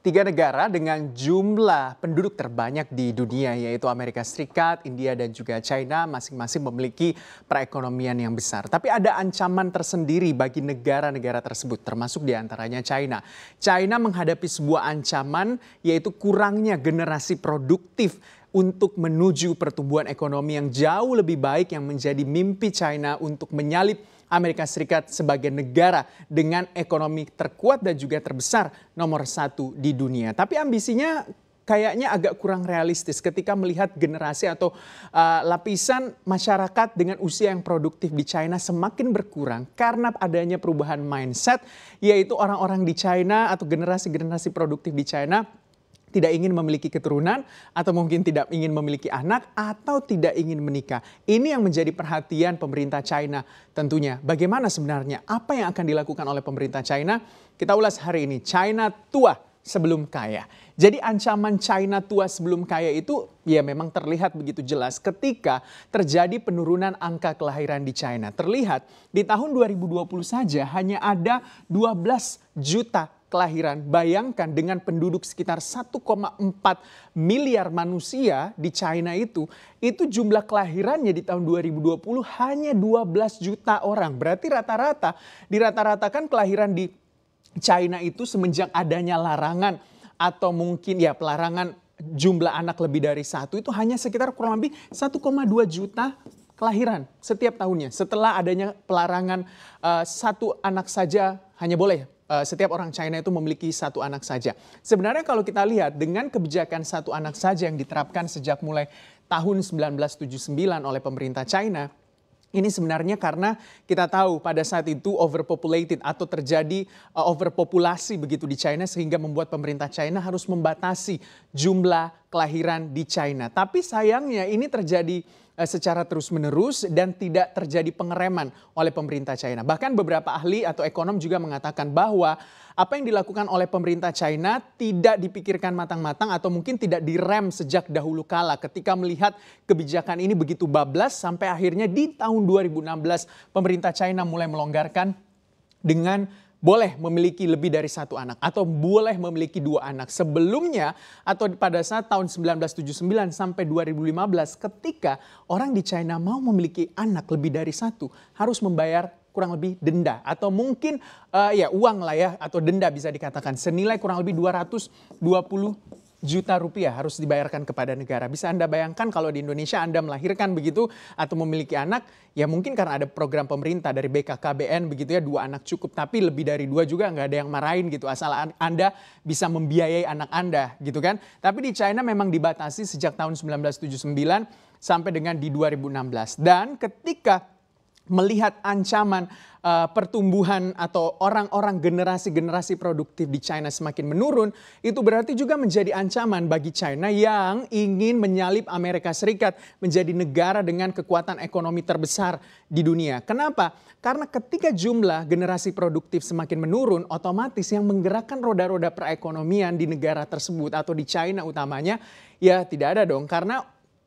Tiga negara dengan jumlah penduduk terbanyak di dunia yaitu Amerika Serikat, India dan juga China masing-masing memiliki perekonomian yang besar. Tapi ada ancaman tersendiri bagi negara-negara tersebut termasuk diantaranya China. China menghadapi sebuah ancaman yaitu kurangnya generasi produktif untuk menuju pertumbuhan ekonomi yang jauh lebih baik yang menjadi mimpi China untuk menyalip Amerika Serikat sebagai negara dengan ekonomi terkuat dan juga terbesar nomor satu di dunia. Tapi ambisinya kayaknya agak kurang realistis ketika melihat generasi atau lapisan masyarakat dengan usia yang produktif di China semakin berkurang karena adanya perubahan mindset, yaitu orang-orang di China atau generasi-generasi produktif di China tidak ingin memiliki keturunan atau mungkin tidak ingin memiliki anak atau tidak ingin menikah. Ini yang menjadi perhatian pemerintah China tentunya. Bagaimana sebenarnya apa yang akan dilakukan oleh pemerintah China? Kita ulas hari ini. China tua sebelum kaya. Jadi ancaman China tua sebelum kaya itu ya memang terlihat begitu jelas ketika terjadi penurunan angka kelahiran di China. Terlihat di tahun 2020 saja hanya ada 12 juta kelahiran. Bayangkan dengan penduduk sekitar 1,4 miliar manusia di China itu jumlah kelahirannya di tahun 2020 hanya 12 juta orang. Berarti dirata-ratakan kelahiran di China itu semenjak adanya larangan atau mungkin ya pelarangan jumlah anak lebih dari satu itu hanya sekitar kurang lebih 1,2 juta kelahiran setiap tahunnya. Setelah adanya pelarangan satu anak saja hanya boleh. Setiap orang China itu memiliki satu anak saja. Sebenarnya kalau kita lihat dengan kebijakan satu anak saja yang diterapkan sejak mulai tahun 1979 oleh pemerintah China, ini sebenarnya karena kita tahu pada saat itu overpopulated atau terjadi overpopulasi begitu di China sehingga membuat pemerintah China harus membatasi jumlah kelahiran di China. Tapi sayangnya ini terjadi secara terus-menerus dan tidak terjadi pengereman oleh pemerintah China. Bahkan beberapa ahli atau ekonom juga mengatakan bahwa apa yang dilakukan oleh pemerintah China tidak dipikirkan matang-matang atau mungkin tidak direm sejak dahulu kala ketika melihat kebijakan ini begitu bablas sampai akhirnya di tahun 2016 pemerintah China mulai melonggarkan dengan boleh memiliki lebih dari satu anak atau boleh memiliki dua anak. Sebelumnya atau pada saat tahun 1979 sampai 2015 ketika orang di China mau memiliki anak lebih dari satu harus membayar kurang lebih denda atau mungkin ya uang lah ya atau denda bisa dikatakan senilai kurang lebih 220 juta rupiah harus dibayarkan kepada negara. Bisa Anda bayangkan kalau di Indonesia Anda melahirkan begitu atau memiliki anak, ya mungkin karena ada program pemerintah dari BKKBN begitu ya 2 anak cukup. Tapi lebih dari 2 juga nggak ada yang marahin gitu asal Anda bisa membiayai anak Anda gitu kan. Tapi di China memang dibatasi sejak tahun 1979 sampai dengan di 2016. Dan ketika melihat ancaman pertumbuhan atau orang-orang generasi-generasi produktif di China semakin menurun, itu berarti juga menjadi ancaman bagi China yang ingin menyalip Amerika Serikat menjadi negara dengan kekuatan ekonomi terbesar di dunia. Kenapa? Karena ketika jumlah generasi produktif semakin menurun, otomatis yang menggerakkan roda-roda perekonomian di negara tersebut atau di China utamanya, ya tidak ada dong. Karena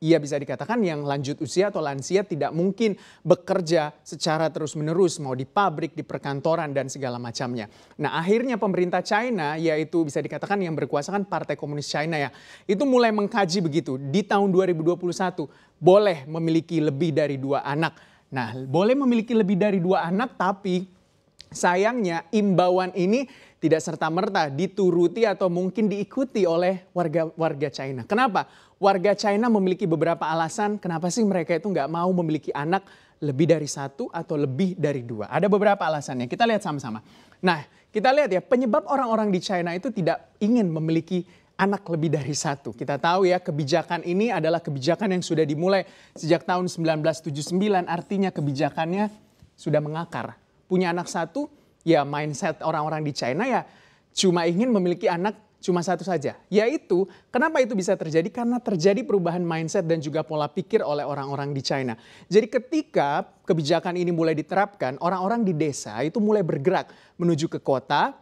ia bisa dikatakan yang lanjut usia atau lansia tidak mungkin bekerja secara terus-menerus mau di pabrik, di perkantoran dan segala macamnya. Nah akhirnya pemerintah China yaitu bisa dikatakan yang berkuasa kan Partai Komunis China ya. Itu mulai mengkaji begitu di tahun 2021 boleh memiliki lebih dari 2 anak. Nah boleh memiliki lebih dari 2 anak tapi sayangnya imbauan ini tidak serta-merta dituruti atau mungkin diikuti oleh warga China. Kenapa? Warga China memiliki beberapa alasan kenapa sih mereka itu nggak mau memiliki anak lebih dari 1 atau lebih dari 2. Ada beberapa alasannya, kita lihat sama-sama. Nah, kita lihat ya penyebab orang-orang di China itu tidak ingin memiliki anak lebih dari 1. Kita tahu ya kebijakan ini adalah kebijakan yang sudah dimulai sejak tahun 1979, artinya kebijakannya sudah mengakar. Punya anak 1, ya mindset orang-orang di China ya cuma ingin memiliki anak cuma 1 saja. Yaitu kenapa itu bisa terjadi? Karena terjadi perubahan mindset dan juga pola pikir oleh orang-orang di China. Jadi ketika kebijakan ini mulai diterapkan, orang-orang di desa itu mulai bergerak menuju ke kota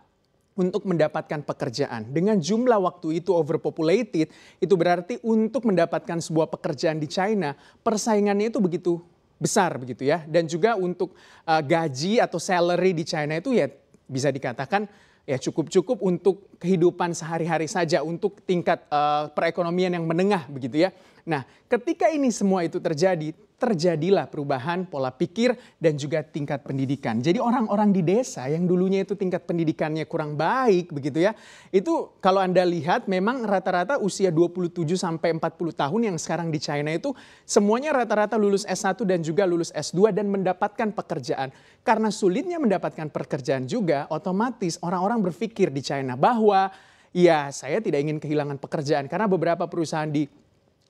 untuk mendapatkan pekerjaan. Dengan jumlah waktu itu overpopulated, itu berarti untuk mendapatkan sebuah pekerjaan di China, persaingannya itu begitu besar begitu ya. Dan juga untuk gaji atau salary di China itu ya bisa dikatakan ya cukup-cukup untuk kehidupan sehari-hari saja, untuk tingkat perekonomian yang menengah begitu ya. Nah, ketika ini semua itu terjadilah perubahan pola pikir dan juga tingkat pendidikan. Jadi orang-orang di desa yang dulunya itu tingkat pendidikannya kurang baik begitu ya. Itu kalau Anda lihat memang rata-rata usia 27 sampai 40 tahun yang sekarang di China itu semuanya rata-rata lulus S1 dan juga lulus S2 dan mendapatkan pekerjaan. Karena sulitnya mendapatkan pekerjaan juga, otomatis orang-orang berpikir di China bahwa ya saya tidak ingin kehilangan pekerjaan karena beberapa perusahaan di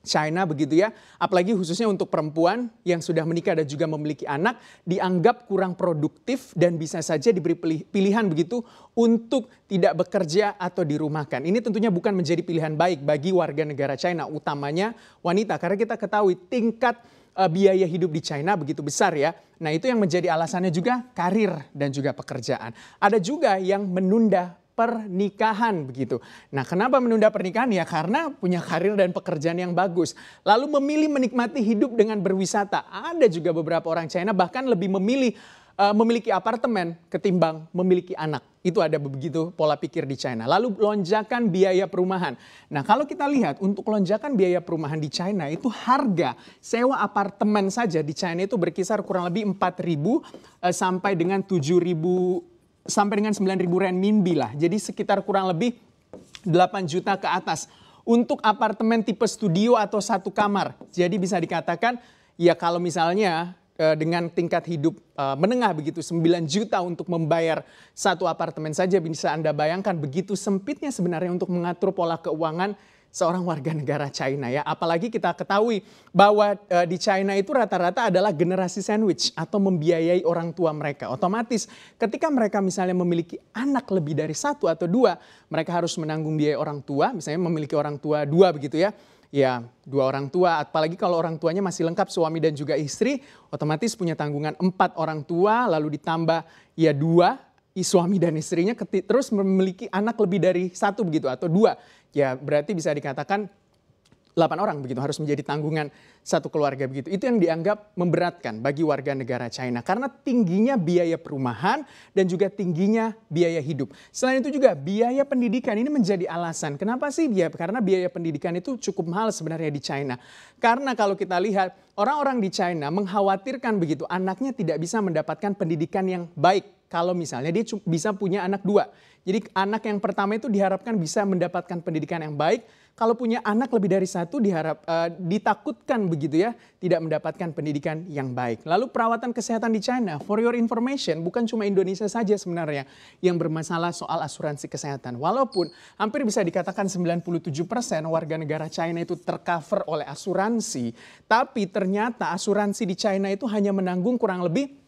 China begitu ya, apalagi khususnya untuk perempuan yang sudah menikah dan juga memiliki anak dianggap kurang produktif dan bisa saja diberi pilihan begitu untuk tidak bekerja atau dirumahkan. Ini tentunya bukan menjadi pilihan baik bagi warga negara China, utamanya wanita, karena kita ketahui tingkat biaya hidup di China begitu besar ya. Nah, itu yang menjadi alasannya juga karir dan juga pekerjaan. Ada juga yang menunda pernikahan begitu. Nah, kenapa menunda pernikahan? Ya karena punya karir dan pekerjaan yang bagus. Lalu memilih menikmati hidup dengan berwisata. Ada juga beberapa orang China bahkan lebih memilih memiliki apartemen ketimbang memiliki anak. Itu ada begitu pola pikir di China. Lalu lonjakan biaya perumahan. Nah, kalau kita lihat untuk lonjakan biaya perumahan di China itu harga sewa apartemen saja di China itu berkisar kurang lebih 4.000 sampai dengan 7.000 sampai dengan 9.000 renminbi lah. Jadi sekitar kurang lebih 8 juta ke atas untuk apartemen tipe studio atau satu kamar. Jadi bisa dikatakan ya kalau misalnya dengan tingkat hidup menengah begitu 9 juta untuk membayar satu apartemen saja, bisa Anda bayangkan begitu sempitnya sebenarnya untuk mengatur pola keuangan seorang warga negara China ya. Apalagi kita ketahui bahwa di China itu rata-rata adalah generasi sandwich atau membiayai orang tua mereka. Otomatis ketika mereka misalnya memiliki anak lebih dari 1 atau 2, mereka harus menanggung biaya orang tua, misalnya memiliki orang tua 2 begitu ya. Ya 2 orang tua, apalagi kalau orang tuanya masih lengkap suami dan juga istri, otomatis punya tanggungan 4 orang tua, lalu ditambah ya 2 suami dan istrinya terus memiliki anak lebih dari 1 begitu atau 2. Ya berarti bisa dikatakan 8 orang begitu harus menjadi tanggungan satu keluarga begitu. Itu yang dianggap memberatkan bagi warga negara China karena tingginya biaya perumahan dan juga tingginya biaya hidup. Selain itu juga biaya pendidikan ini menjadi alasan. Kenapa sih? Ya karena biaya pendidikan itu cukup mahal sebenarnya di China. Karena kalau kita lihat orang-orang di China mengkhawatirkan begitu anaknya tidak bisa mendapatkan pendidikan yang baik. Kalau misalnya dia bisa punya anak 2. Jadi anak yang pertama itu diharapkan bisa mendapatkan pendidikan yang baik. Kalau punya anak lebih dari 1 ditakutkan begitu ya tidak mendapatkan pendidikan yang baik. Lalu perawatan kesehatan di China, for your information, bukan cuma Indonesia saja sebenarnya yang bermasalah soal asuransi kesehatan. Walaupun hampir bisa dikatakan 97% warga negara China itu tercover oleh asuransi. Tapi ternyata asuransi di China itu hanya menanggung kurang lebih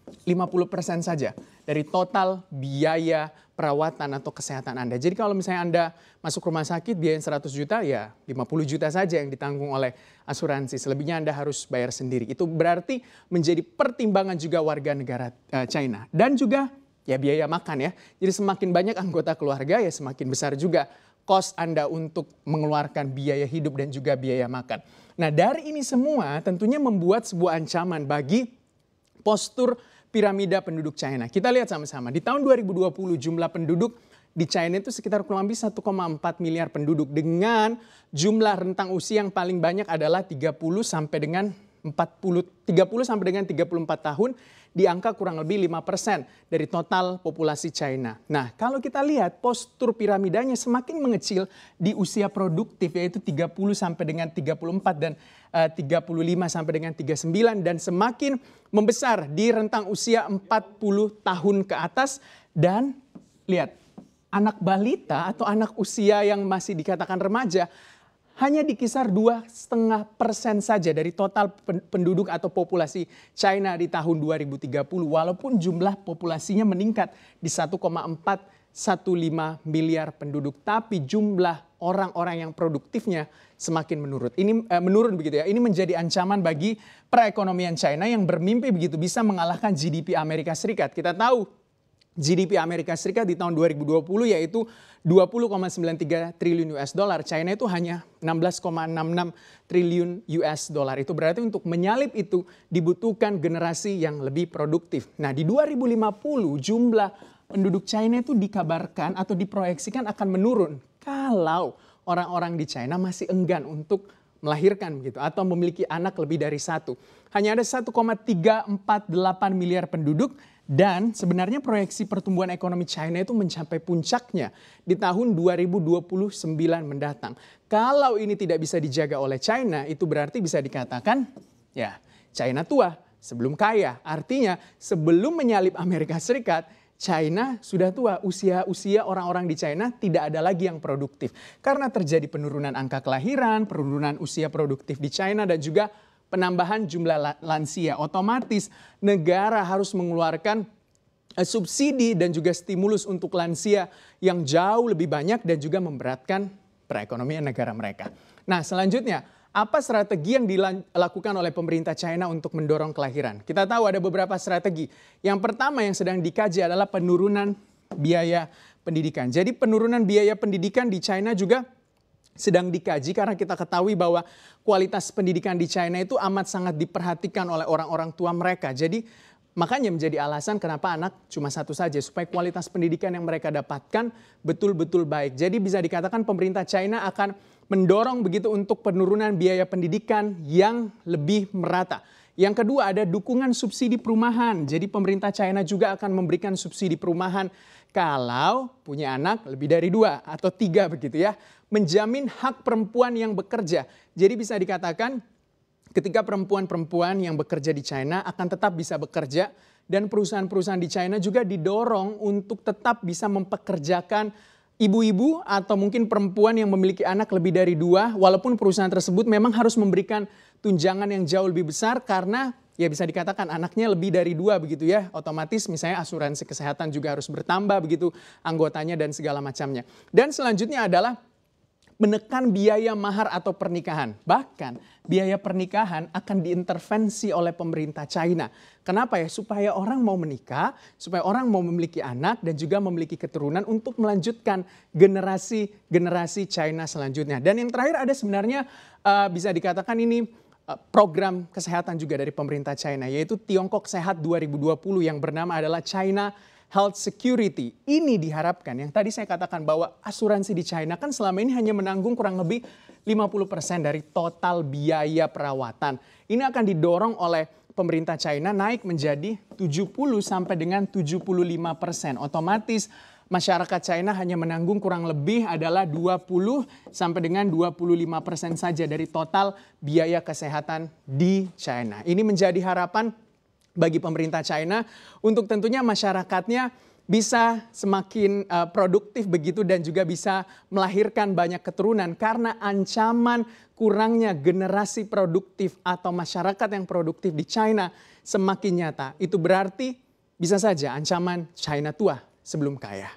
50% saja dari total biaya perawatan atau kesehatan Anda. Jadi kalau misalnya Anda masuk rumah sakit biaya 100 juta ya 50 juta saja yang ditanggung oleh asuransi. Selebihnya Anda harus bayar sendiri. Itu berarti menjadi pertimbangan juga warga negara China. Dan juga ya biaya makan ya. Jadi semakin banyak anggota keluarga ya semakin besar juga kos Anda untuk mengeluarkan biaya hidup dan juga biaya makan. Nah dari ini semua tentunya membuat sebuah ancaman bagi postur piramida penduduk China. Kita lihat sama-sama. Di tahun 2020 jumlah penduduk di China itu sekitar kurang lebih 1,4 miliar penduduk dengan jumlah rentang usia yang paling banyak adalah 30 sampai dengan 34 tahun di angka kurang lebih 5% dari total populasi China. Nah, kalau kita lihat postur piramidanya semakin mengecil di usia produktif yaitu 30 sampai dengan 34 dan 35 sampai dengan 39 dan semakin membesar di rentang usia 40 tahun ke atas dan lihat anak balita atau anak usia yang masih dikatakan remaja hanya di kisar 2,5% saja dari total penduduk atau populasi China di tahun 2030 walaupun jumlah populasinya meningkat di 1,415 miliar penduduk tapi jumlah orang-orang yang produktifnya semakin menurun begitu ya. Ini menjadi ancaman bagi perekonomian China yang bermimpi begitu bisa mengalahkan GDP Amerika Serikat. Kita tahu GDP Amerika Serikat di tahun 2020 yaitu 20,93 triliun US dollar. China itu hanya 16,66 triliun US dollar. Itu berarti untuk menyalip itu dibutuhkan generasi yang lebih produktif. Nah di 2050 jumlah penduduk China itu dikabarkan atau diproyeksikan akan menurun kalau orang-orang di China masih enggan untuk melahirkan begitu atau memiliki anak lebih dari satu. Hanya ada 1,348 miliar penduduk dan sebenarnya proyeksi pertumbuhan ekonomi China itu mencapai puncaknya di tahun 2029 mendatang. Kalau ini tidak bisa dijaga oleh China, itu berarti bisa dikatakan ya China tua sebelum kaya. Artinya sebelum menyalip Amerika Serikat, China sudah tua, usia orang-orang di China tidak ada lagi yang produktif. Karena terjadi penurunan angka kelahiran, penurunan usia produktif di China dan juga penambahan jumlah lansia. Otomatis negara harus mengeluarkan subsidi dan juga stimulus untuk lansia yang jauh lebih banyak dan juga memberatkan perekonomian negara mereka. Nah selanjutnya, apa strategi yang dilakukan oleh pemerintah China untuk mendorong kelahiran? Kita tahu ada beberapa strategi. Yang pertama yang sedang dikaji adalah penurunan biaya pendidikan. Jadi penurunan biaya pendidikan di China juga sedang dikaji karena kita ketahui bahwa kualitas pendidikan di China itu amat sangat diperhatikan oleh orang-orang tua mereka. Jadi makanya menjadi alasan kenapa anak cuma satu saja supaya kualitas pendidikan yang mereka dapatkan betul-betul baik. Jadi bisa dikatakan pemerintah China akan mendorong begitu untuk penurunan biaya pendidikan yang lebih merata. Yang kedua ada dukungan subsidi perumahan. Jadi pemerintah China juga akan memberikan subsidi perumahan kalau punya anak lebih dari 2 atau 3 begitu ya. Menjamin hak perempuan yang bekerja. Jadi bisa dikatakan ketika perempuan-perempuan yang bekerja di China akan tetap bisa bekerja dan perusahaan-perusahaan di China juga didorong untuk tetap bisa mempekerjakan ibu-ibu atau mungkin perempuan yang memiliki anak lebih dari 2 walaupun perusahaan tersebut memang harus memberikan tunjangan yang jauh lebih besar karena ya bisa dikatakan anaknya lebih dari 2 begitu ya. Otomatis misalnya asuransi kesehatan juga harus bertambah begitu anggotanya dan segala macamnya. Dan selanjutnya adalah menekan biaya mahar atau pernikahan. Bahkan biaya pernikahan akan diintervensi oleh pemerintah China. Kenapa ya? Supaya orang mau menikah, supaya orang mau memiliki anak dan juga memiliki keturunan untuk melanjutkan generasi China selanjutnya. Dan yang terakhir ada sebenarnya bisa dikatakan ini program kesehatan juga dari pemerintah China, yaitu Tiongkok Sehat 2020 yang bernama adalah China Health Security. Ini diharapkan yang tadi saya katakan bahwa asuransi di China kan selama ini hanya menanggung kurang lebih 50% dari total biaya perawatan. Ini akan didorong oleh pemerintah China naik menjadi 70 sampai dengan 75%. Otomatis masyarakat China hanya menanggung kurang lebih adalah 20 sampai dengan 25% saja dari total biaya kesehatan di China. Ini menjadi harapan bagi pemerintah China untuk tentunya masyarakatnya bisa semakin produktif begitu dan juga bisa melahirkan banyak keturunan karena ancaman kurangnya generasi produktif atau masyarakat yang produktif di China semakin nyata. Itu berarti bisa saja ancaman China tua sebelum kaya.